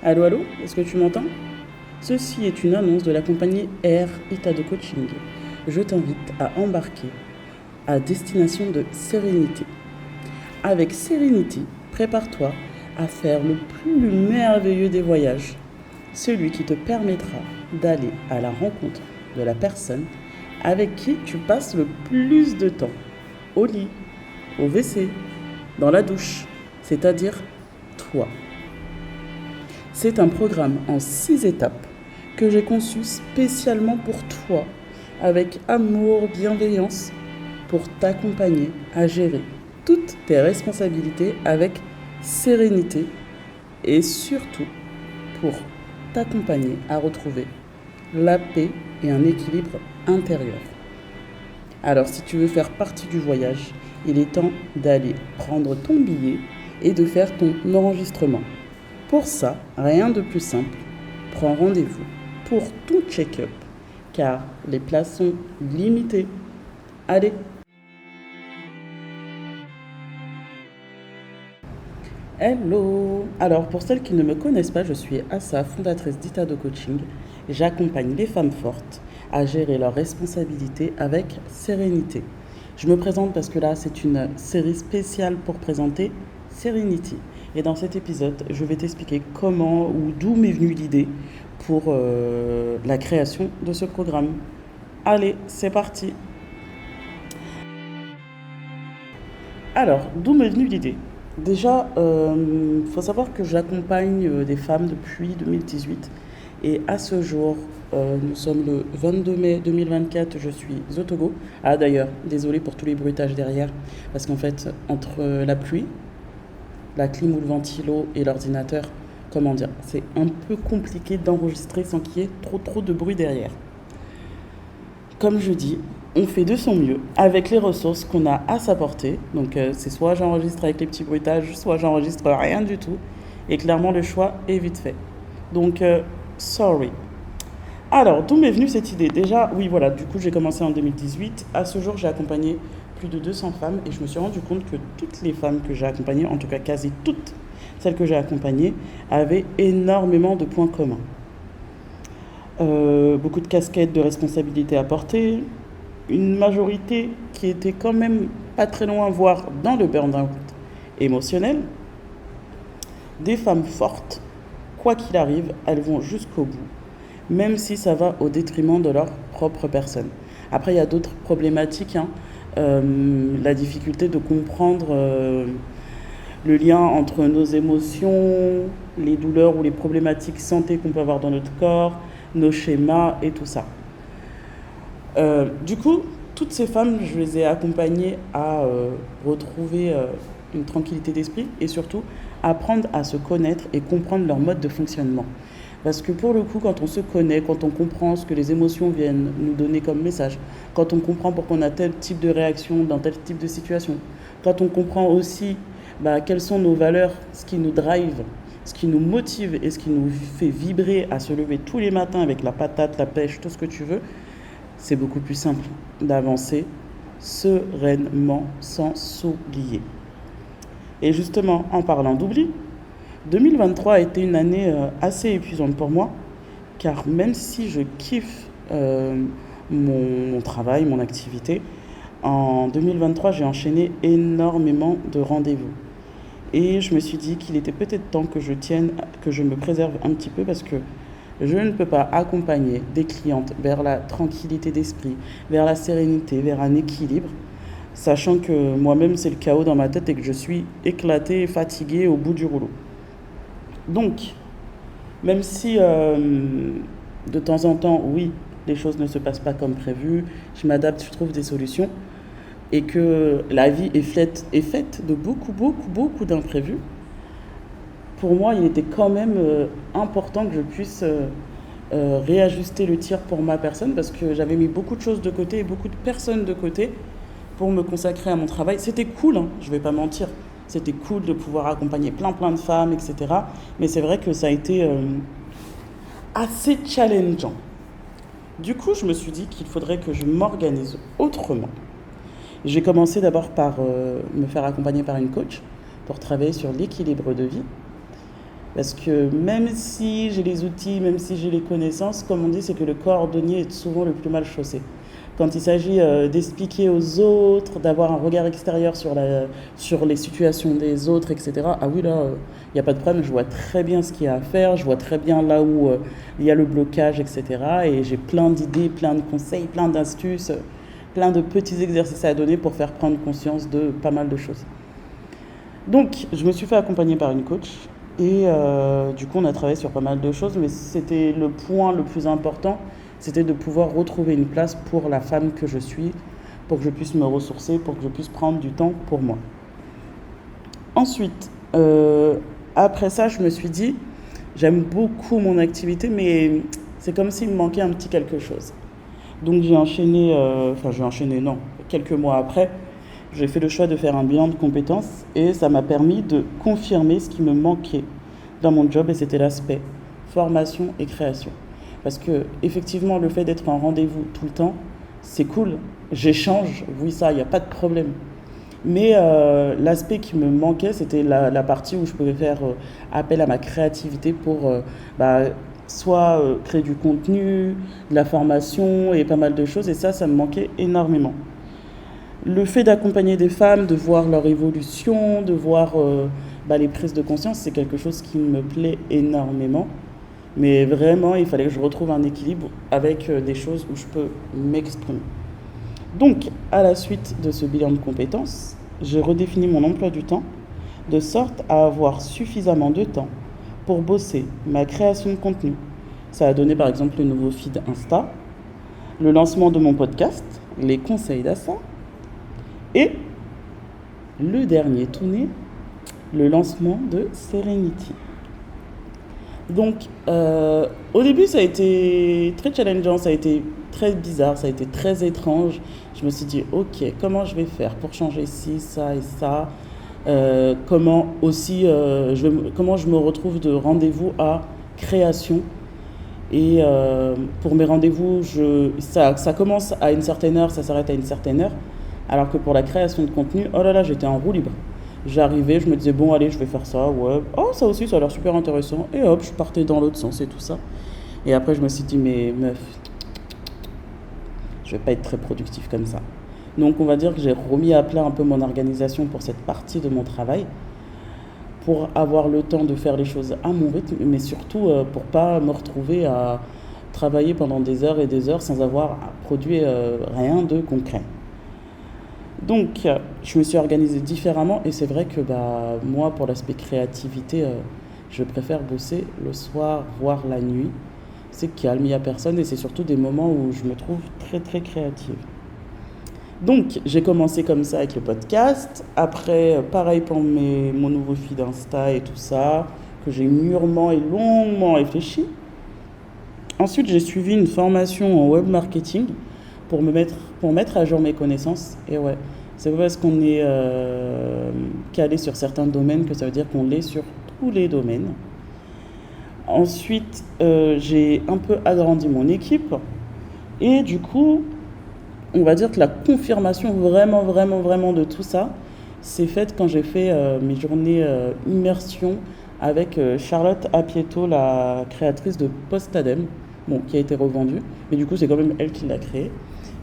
Allô, allô, est-ce que tu m'entends? Ceci est une annonce de la compagnie Air État de Coaching. Je t'invite à embarquer à destination de Sérénité. Avec Sérénité, prépare-toi à faire le plus merveilleux des voyages, celui qui te permettra d'aller à la rencontre de la personne avec qui tu passes le plus de temps, au lit, au WC, dans la douche, c'est-à-dire toi. C'est un programme en 6 étapes que j'ai conçu spécialement pour toi, avec amour, bienveillance, pour t'accompagner à gérer toutes tes responsabilités avec sérénité et surtout pour t'accompagner à retrouver la paix et un équilibre intérieur. Alors si tu veux faire partie du voyage, il est temps d'aller prendre ton billet et de faire ton enregistrement. Pour ça, rien de plus simple, prends rendez-vous pour ton check-up car les places sont limitées. Allez! Hello! Alors pour celles qui ne me connaissent pas, je suis Assa, fondatrice d'Itado Coaching. J'accompagne les femmes fortes à gérer leurs responsabilités avec sérénité. Je me présente parce que là, c'est une série spéciale pour présenter Serenity. Et dans cet épisode, je vais t'expliquer comment ou d'où m'est venue l'idée pour la création de ce programme. Allez, c'est parti! Alors, d'où m'est venue l'idée? Déjà, faut savoir que j'accompagne des femmes depuis 2018 et à ce jour, nous sommes le 22 mai 2024, je suis au Togo. Ah d'ailleurs, désolé pour tous les bruitages derrière, parce qu'en fait, entre la pluie, la clim ou le ventilo et l'ordinateur, comment dire, c'est un peu compliqué d'enregistrer sans qu'il y ait trop de bruit derrière. Comme je dis, on fait de son mieux avec les ressources qu'on a à sa portée. Donc c'est soit j'enregistre avec les petits bruitages, soit j'enregistre rien du tout. Et clairement, le choix est vite fait. Donc, sorry. Alors, d'où m'est venue cette idée? Déjà, oui, voilà, du coup, j'ai commencé en 2018. À ce jour, j'ai accompagné plus de 200 femmes et je me suis rendu compte que toutes les femmes que j'ai accompagnées, en tout cas quasi toutes celles que j'ai accompagnées, avaient énormément de points communs. Beaucoup de casquettes de responsabilité à porter, une majorité qui était quand même pas très loin, voire dans le burn-out émotionnel, des femmes fortes, quoi qu'il arrive, elles vont jusqu'au bout, même si ça va au détriment de leur propre personne. Après, il y a d'autres problématiques, la difficulté de comprendre le lien entre nos émotions, les douleurs ou les problématiques santé qu'on peut avoir dans notre corps, nos schémas et tout ça. Du coup, toutes ces femmes, je les ai accompagnées à retrouver une tranquillité d'esprit et surtout apprendre à se connaître et comprendre leur mode de fonctionnement. Parce que pour le coup, quand on se connaît, quand on comprend ce que les émotions viennent nous donner comme message, quand on comprend pourquoi on a tel type de réaction dans tel type de situation, quand on comprend aussi quelles sont nos valeurs, ce qui nous drive, ce qui nous motive et ce qui nous fait vibrer à se lever tous les matins avec la patate, la pêche, tout ce que tu veux, c'est beaucoup plus simple d'avancer sereinement sans s'oublier. Et justement, en parlant d'oubli, 2023 a été une année assez épuisante pour moi, car même si je kiffe mon travail, mon activité, en 2023, j'ai enchaîné énormément de rendez-vous. Et je me suis dit qu'il était peut-être temps que je me préserve un petit peu parce que je ne peux pas accompagner des clientes vers la tranquillité d'esprit, vers la sérénité, vers un équilibre, sachant que moi-même c'est le chaos dans ma tête et que je suis éclatée et fatiguée au bout du rouleau. Donc, même si de temps en temps, oui, les choses ne se passent pas comme prévu, je m'adapte, je trouve des solutions, et que la vie est faite de beaucoup d'imprévus, pour moi, il était quand même important que je puisse réajuster le tir pour ma personne parce que j'avais mis beaucoup de choses de côté et beaucoup de personnes de côté pour me consacrer à mon travail. C'était cool, je ne vais pas mentir. C'était cool de pouvoir accompagner plein de femmes, etc. Mais c'est vrai que ça a été assez challengeant. Du coup, je me suis dit qu'il faudrait que je m'organise autrement. J'ai commencé d'abord par me faire accompagner par une coach pour travailler sur l'équilibre de vie. Parce que même si j'ai les outils, même si j'ai les connaissances, comme on dit, c'est que le cordonnier est souvent le plus mal chaussé. Quand il s'agit d'expliquer aux autres, d'avoir un regard extérieur sur les situations des autres, etc. Ah oui, là, il n'y a pas de problème, je vois très bien ce qu'il y a à faire, je vois très bien là où il y a le blocage, etc. Et j'ai plein d'idées, plein de conseils, plein d'astuces, plein de petits exercices à donner pour faire prendre conscience de pas mal de choses. Donc, je me suis fait accompagner par une coach et du coup, on a travaillé sur pas mal de choses, mais c'était le point le plus important, c'était de pouvoir retrouver une place pour la femme que je suis, pour que je puisse me ressourcer, pour que je puisse prendre du temps pour moi. Ensuite, après ça, je me suis dit, j'aime beaucoup mon activité, mais c'est comme s'il me manquait un petit quelque chose. Donc j'ai enchaîné, non, quelques mois après, j'ai fait le choix de faire un bilan de compétences et ça m'a permis de confirmer ce qui me manquait dans mon job et c'était l'aspect formation et création. Parce que effectivement, le fait d'être en rendez-vous tout le temps, c'est cool. J'échange, oui ça, il n'y a pas de problème. Mais l'aspect qui me manquait, c'était la partie où je pouvais faire appel à ma créativité pour soit créer du contenu, de la formation et pas mal de choses. Et ça me manquait énormément. Le fait d'accompagner des femmes, de voir leur évolution, de voir les prises de conscience, c'est quelque chose qui me plaît énormément. Mais vraiment, il fallait que je retrouve un équilibre avec des choses où je peux m'exprimer. Donc, à la suite de ce bilan de compétences, j'ai redéfini mon emploi du temps de sorte à avoir suffisamment de temps pour bosser ma création de contenu. Ça a donné par exemple le nouveau feed Insta, le lancement de mon podcast, les conseils d'Assa, et le dernier tout né, le lancement de Serenity. Donc, au début, ça a été très challengeant, ça a été très bizarre, ça a été très étrange. Je me suis dit, ok, comment je vais faire pour changer ci, ça et ça comment je me retrouve de rendez-vous à création. Et pour mes rendez-vous, ça commence à une certaine heure, ça s'arrête à une certaine heure. Alors que pour la création de contenu, oh là là, j'étais en roue libre. J'arrivais, je me disais, bon, allez, je vais faire ça, ouais. Oh, ça aussi, ça a l'air super intéressant. Et hop, je partais dans l'autre sens et tout ça. Et après, je me suis dit, mais meuf, je vais pas être très productif comme ça. Donc, on va dire que j'ai remis à plat un peu mon organisation pour cette partie de mon travail, pour avoir le temps de faire les choses à mon rythme, mais surtout pour pas me retrouver à travailler pendant des heures et des heures sans avoir produit rien de concret. Donc, je me suis organisée différemment et c'est vrai que moi, pour l'aspect créativité, je préfère bosser le soir, voire la nuit. C'est calme, il n'y a personne et c'est surtout des moments où je me trouve très très créative. Donc, j'ai commencé comme ça avec le podcast. Après, pareil pour mon nouveau feed Insta et tout ça, que j'ai mûrement et longuement réfléchi. Ensuite, j'ai suivi une formation en web marketing pour mettre à jour mes connaissances. Et ouais, c'est pas parce qu'on est calé sur certains domaines que ça veut dire qu'on l'est sur tous les domaines. Ensuite, j'ai un peu agrandi mon équipe. Et du coup, on va dire que la confirmation vraiment de tout ça s'est faite quand j'ai fait mes journées immersion avec Charlotte Apieto, la créatrice de Postadem, qui a été revendue. Mais du coup, c'est quand même elle qui l'a créé.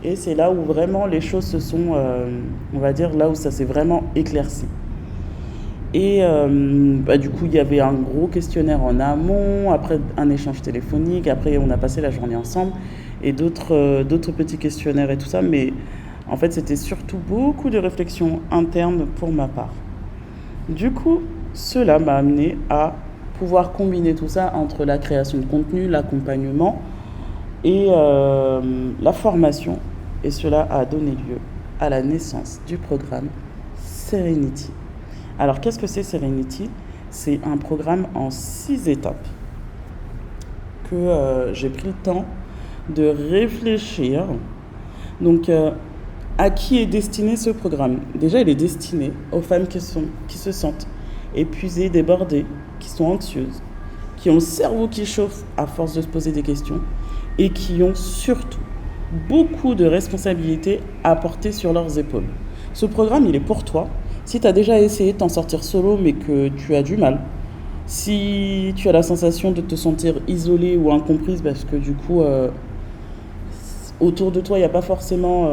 Et c'est là où vraiment les choses se sont, on va dire, là où ça s'est vraiment éclairci. Et du coup, il y avait un gros questionnaire en amont, après un échange téléphonique, après on a passé la journée ensemble et d'autres petits questionnaires et tout ça. Mais en fait, c'était surtout beaucoup de réflexions internes pour ma part. Du coup, cela m'a amené à pouvoir combiner tout ça entre la création de contenu, l'accompagnement et la formation. Et cela a donné lieu à la naissance du programme Serenity. Alors, qu'est-ce que c'est Serenity ? C'est un programme en 6 étapes que j'ai pris le temps de réfléchir. Donc, à qui est destiné ce programme ? Déjà, il est destiné aux femmes qui se sentent épuisées, débordées, qui sont anxieuses, qui ont le cerveau qui chauffe à force de se poser des questions et qui ont surtout beaucoup de responsabilités à porter sur leurs épaules. Ce programme, il est pour toi. Si tu as déjà essayé de t'en sortir solo mais que tu as du mal, Si tu as la sensation de te sentir isolée ou incomprise parce que du coup, autour de toi, il n'y a pas forcément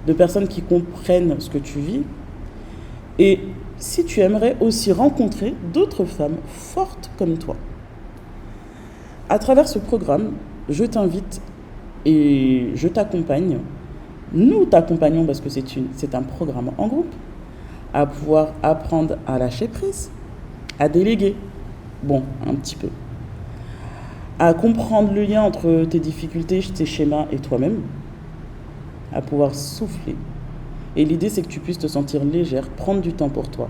de personnes qui comprennent ce que tu vis. Et si tu aimerais aussi rencontrer d'autres femmes fortes comme toi. À travers ce programme, je t'invite et je t'accompagne. Nous t'accompagnons parce que c'est un programme en groupe à pouvoir apprendre à lâcher prise, à déléguer, bon, un petit peu, à comprendre le lien entre tes difficultés, tes schémas et toi-même, à pouvoir souffler. Et l'idée, c'est que tu puisses te sentir légère, prendre du temps pour toi,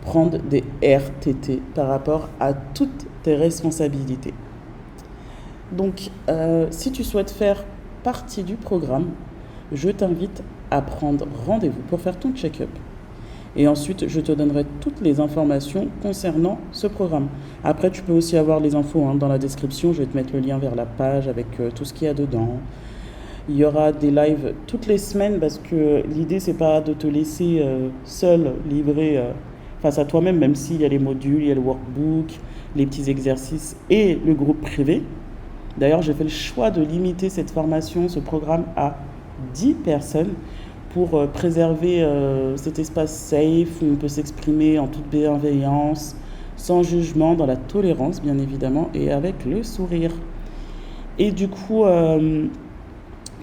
prendre des RTT par rapport à toutes tes responsabilités. Donc, si tu souhaites faire partie du programme, je t'invite à prendre rendez-vous pour faire ton check-up. Et ensuite, je te donnerai toutes les informations concernant ce programme. Après, tu peux aussi avoir les infos dans la description. Je vais te mettre le lien vers la page avec tout ce qu'il y a dedans. Il y aura des lives toutes les semaines parce que l'idée, c'est pas de te laisser seul livrer face à toi-même, même s'il y a les modules, il y a le workbook, les petits exercices et le groupe privé. D'ailleurs, j'ai fait le choix de limiter cette formation, ce programme à 10 personnes pour préserver cet espace safe où on peut s'exprimer en toute bienveillance, sans jugement, dans la tolérance bien évidemment et avec le sourire. Et du coup,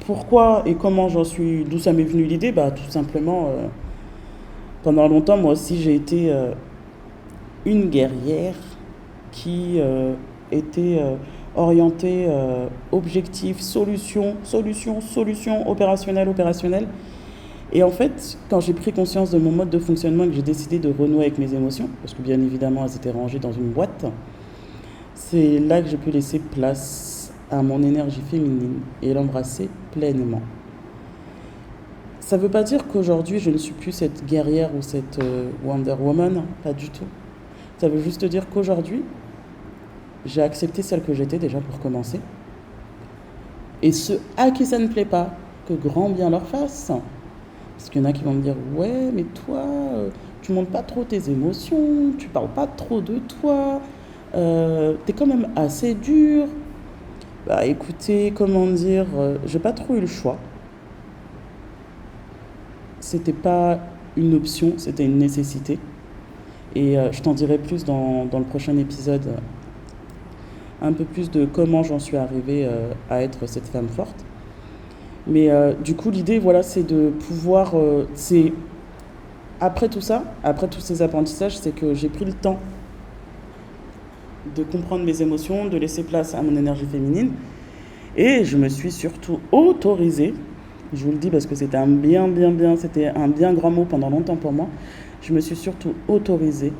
pourquoi et comment d'où ça m'est venu l'idée? Tout simplement, pendant longtemps, moi aussi, j'ai été une guerrière qui était orientée objectif, solution, opérationnel. Et en fait, quand j'ai pris conscience de mon mode de fonctionnement et que j'ai décidé de renouer avec mes émotions, parce que bien évidemment, elles étaient rangées dans une boîte, c'est là que j'ai pu laisser place à mon énergie féminine et l'embrasser pleinement. Ça ne veut pas dire qu'aujourd'hui, je ne suis plus cette guerrière ou cette Wonder Woman, pas du tout. Ça veut juste dire qu'aujourd'hui, j'ai accepté celle que j'étais déjà pour commencer. Et ceux à qui ça ne plaît pas, que grand bien leur fasse. Parce qu'il y en a qui vont me dire « Ouais, mais toi, tu montres pas trop tes émotions, tu parles pas trop de toi, t'es quand même assez dur. » Écoutez, comment dire, j'ai pas trop eu le choix. C'était pas une option, c'était une nécessité. Et je t'en dirai plus dans le prochain épisode, un peu plus de comment j'en suis arrivée à être cette femme forte. Mais du coup, l'idée, voilà, c'est de pouvoir... après tout ça, après tous ces apprentissages, c'est que j'ai pris le temps de comprendre mes émotions, de laisser place à mon énergie féminine. Et je me suis surtout autorisée, je vous le dis parce que c'était c'était un bien grand mot pendant longtemps pour moi, je me suis surtout autorisée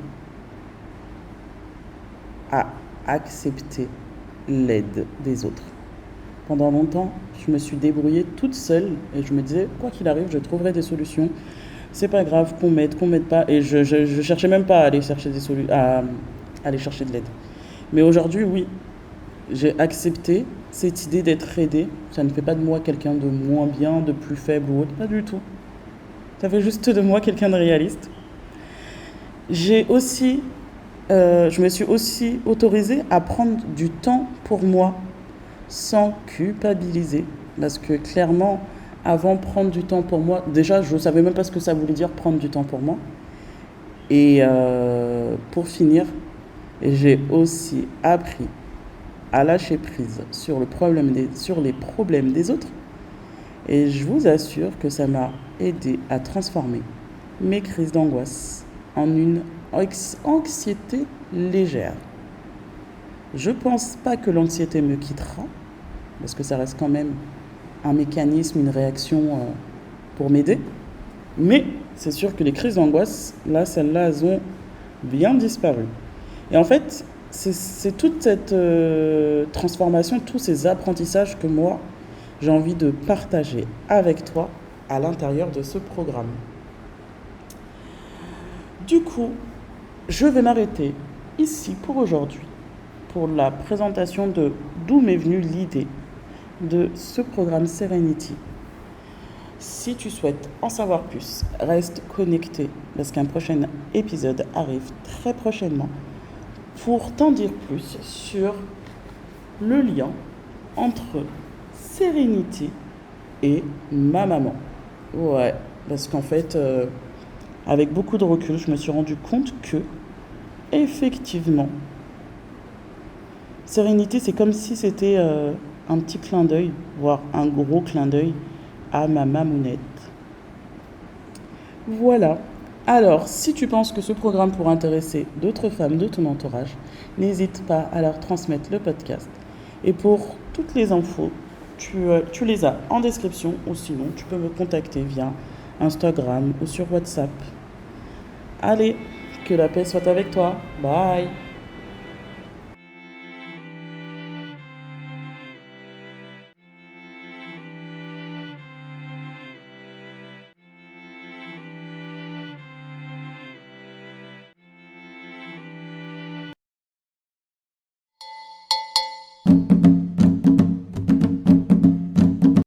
à accepter l'aide des autres. Pendant longtemps, je me suis débrouillée toute seule et je me disais, quoi qu'il arrive, je trouverai des solutions. C'est pas grave qu'on m'aide pas. Et je cherchais même pas à aller chercher à aller chercher de l'aide. Mais aujourd'hui, oui, j'ai accepté cette idée d'être aidée. Ça ne fait pas de moi quelqu'un de moins bien, de plus faible ou autre, pas du tout. Ça fait juste de moi quelqu'un de réaliste. Je me suis aussi autorisée à prendre du temps pour moi, sans culpabiliser. Parce que clairement, avant prendre du temps pour moi, déjà je ne savais même pas ce que ça voulait dire prendre du temps pour moi. Et pour finir, j'ai aussi appris à lâcher prise sur les problèmes des autres. Et je vous assure que ça m'a aidé à transformer mes crises d'angoisse en une anxiété légère. Je pense pas que l'anxiété me quittera, parce que ça reste quand même un mécanisme, une réaction pour m'aider. Mais c'est sûr que les crises d'angoisse, là, celles-là, elles ont bien disparu. Et en fait, c'est toute cette transformation, tous ces apprentissages que moi, j'ai envie de partager avec toi à l'intérieur de ce programme. Du coup, je vais m'arrêter ici pour aujourd'hui, pour la présentation de d'où m'est venue l'idée de ce programme Serenity. Si tu souhaites en savoir plus, reste connecté parce qu'un prochain épisode arrive très prochainement. pour t'en dire plus sur le lien entre Sérénité et ma maman. Ouais, parce qu'en fait, avec beaucoup de recul, je me suis rendu compte que, effectivement, Sérénité, c'est comme si c'était un petit clin d'œil, voire un gros clin d'œil à ma mamounette. Voilà. Alors, si tu penses que ce programme pourrait intéresser d'autres femmes de ton entourage, n'hésite pas à leur transmettre le podcast. Et pour toutes les infos, tu les as en description ou sinon tu peux me contacter via Instagram ou sur WhatsApp. Allez, que la paix soit avec toi. Bye.